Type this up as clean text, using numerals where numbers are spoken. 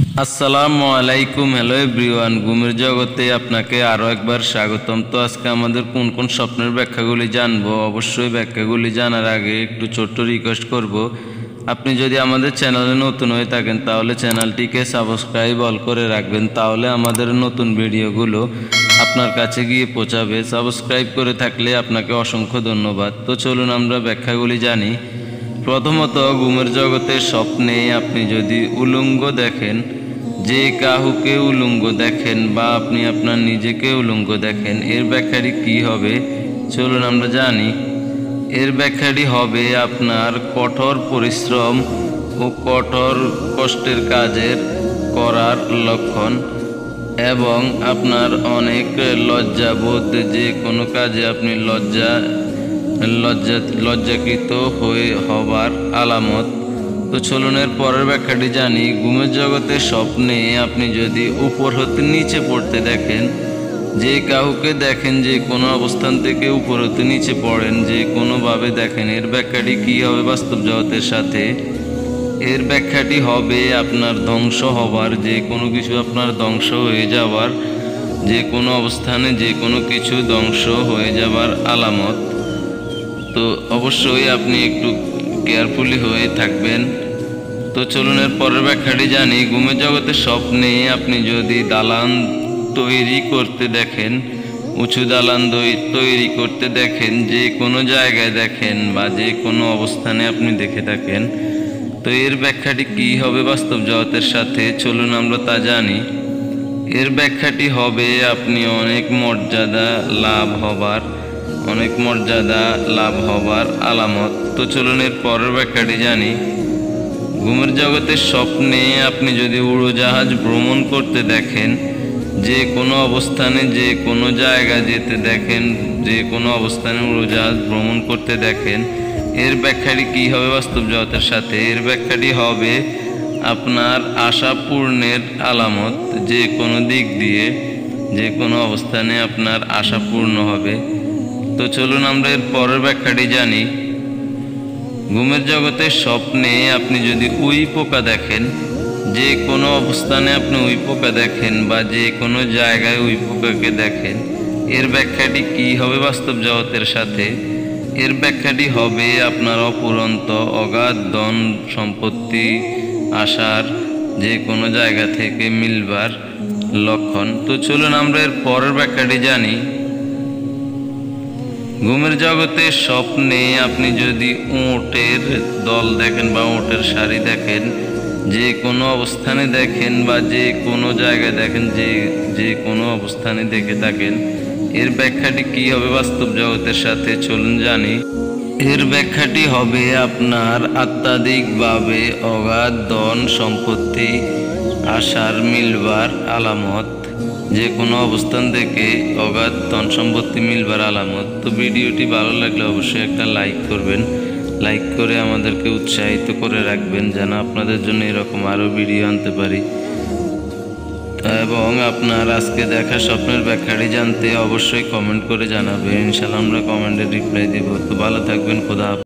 আসসালামু আলাইকুম। Hello everyone, ঘুমের জগতে আপনাকে আরও একবার স্বাগতম। তো আজকে আমাদের কোন কোন স্বপ্নের ব্যাখ্যাগুলি জানবো। অবশ্যই ব্যাখ্যাগুলি জানার আগে একটু ছোট্ট রিকোয়েস্ট করব, আপনি যদি আমাদের চ্যানেলে নতুন হয়ে থাকেন তাহলে চ্যানেলটিকে সাবস্ক্রাইব অল করে রাখবেন, তাহলে আমাদের নতুন ভিডিওগুলো আপনার কাছে গিয়ে পৌঁছাবে। সাবস্ক্রাইব করে থাকলে আপনাকে অসংখ্য ধন্যবাদ। তো চলুন আমরা ব্যাখ্যাগুলি জানি। প্রথমত, ঘুমের জগতের স্বপ্নে আপনি যদি উলঙ্গ দেখেন, যে কাহুকে উলঙ্গ দেখেন বা আপনি আপনার নিজেকে উলঙ্গ দেখেন, এর ব্যাখ্যাটি কী হবে চলুন আমরা জানি। এর ব্যাখ্যাটি হবে আপনার কঠোর পরিশ্রম ও কঠোর কষ্টের কাজের করার লক্ষণ, এবং আপনার অনেক লজ্জাবোধ, যে কোনো কাজে আপনি লজ্জাকৃত হবার আলামত। তো চলুন এর পরের ব্যাখ্যাটি জানি। ঘুমের জগতের স্বপ্নে আপনি যদি উপর হতে নিচে পড়তে দেখেন, যে কাউকে দেখেন যে কোনো অবস্থান থেকে উপর হতে নিচে পড়েন, যে কোনোভাবে দেখেন, এর ব্যাখ্যাটি কী হবে বাস্তব জগতের সাথে? এর ব্যাখ্যাটি হবে আপনার ধ্বংস হবার, যে কোনো কিছু আপনার ধ্বংস হয়ে যাওয়ার, যে কোনো অবস্থানে যে কোনো কিছু ধ্বংস হয়ে যাবার আলামত। তো অবশ্যই আপনি একটু কেয়ারফুলি হয়ে থাকবেন। তো চলুন এর পরের ব্যাখ্যাটি জানি। ঘুমের জগতের স্বপ্নে আপনি যদি দালান তৈরি করতে দেখেন, উঁচু দালান তৈরি করতে দেখেন, যে কোনো জায়গায় দেখেন বা যে কোনো অবস্থানে আপনি দেখে থাকেন, তো এর ব্যাখ্যাটি কী হবে বাস্তব জগতের সাথে চলুন আমরা তা জানি। এর ব্যাখ্যাটি হবে আপনি অনেক মর্যাদা লাভ হবার আলামত। তো চলুন এর পরের ব্যাখ্যাটি জানি। ঘুমের জগতের স্বপ্নে আপনি যদি উড়োজাহাজ ভ্রমণ করতে দেখেন, যে কোনো অবস্থানে যে কোনো জায়গায় যেতে দেখেন, যে কোনো অবস্থানে উড়োজাহাজ ভ্রমণ করতে দেখেন, এর ব্যাখ্যাটি কী হবে বাস্তব জগতের সাথে? এর ব্যাখ্যাটি হবে আপনার আশা পূর্ণের আলামত, যে কোনো দিক দিয়ে যে কোনো অবস্থানে আপনার আশা পূর্ণ হবে। তো চলুন আমরা এর পরের ব্যাখ্যাটি জানি। ঘুমের জগতের স্বপ্নে আপনি যদি উই পোকা দেখেন, যে কোনো অবস্থানে আপনি উই পোকা দেখেন বা যে কোনো জায়গায় উই পোকাকে দেখেন, এর ব্যাখ্যাটি কী হবে বাস্তব জগতের সাথে? এর ব্যাখ্যাটি হবে আপনার অপুরন্ত অগাধ ধন সম্পত্তি আসার, যে কোনো জায়গা থেকে মিলবার লক্ষণ। তো চলুন আমরা এর পরের ব্যাখ্যাটি জানি। ঘুমের জগতে স্বপ্নে আপনি যদি উটের দল দেখেন বা উটের সারি দেখেন, যে কোনো অবস্থানে দেখেন বা যে কোনো জায়গায় দেখেন, যে কোনো অবস্থানে দেখে থাকেন, এর ব্যাখ্যাটি কী হবে বাস্তব জগতের সাথে চলুন জানি। এর ব্যাখ্যাটি হবে আপনার আত্মাধিকভাবে অগাধ ধন সম্পত্তি আসার মিলবার আলামত, যে কোনো অবস্থান থেকে অগাধ ধন সম্পত্তি মিলবার আলামত। তো ভিডিওটি ভালো লাগলে অবশ্যই একটা লাইক করবেন, লাইক করে আমাদেরকে উৎসাহিত করে রাখবেন যেন আপনাদের জন্য এরকম আরও ভিডিও আনতে পারি। এবং আপনার আজকে দেখা স্বপ্নের ব্যাখ্যাটি জানতে অবশ্যই কমেন্ট করে জানাবেন, ইনশাআল্লাহ আমরা কমেন্টে রিপ্লাই দেব। তো ভালো থাকবেন, খোদা হাফেজ।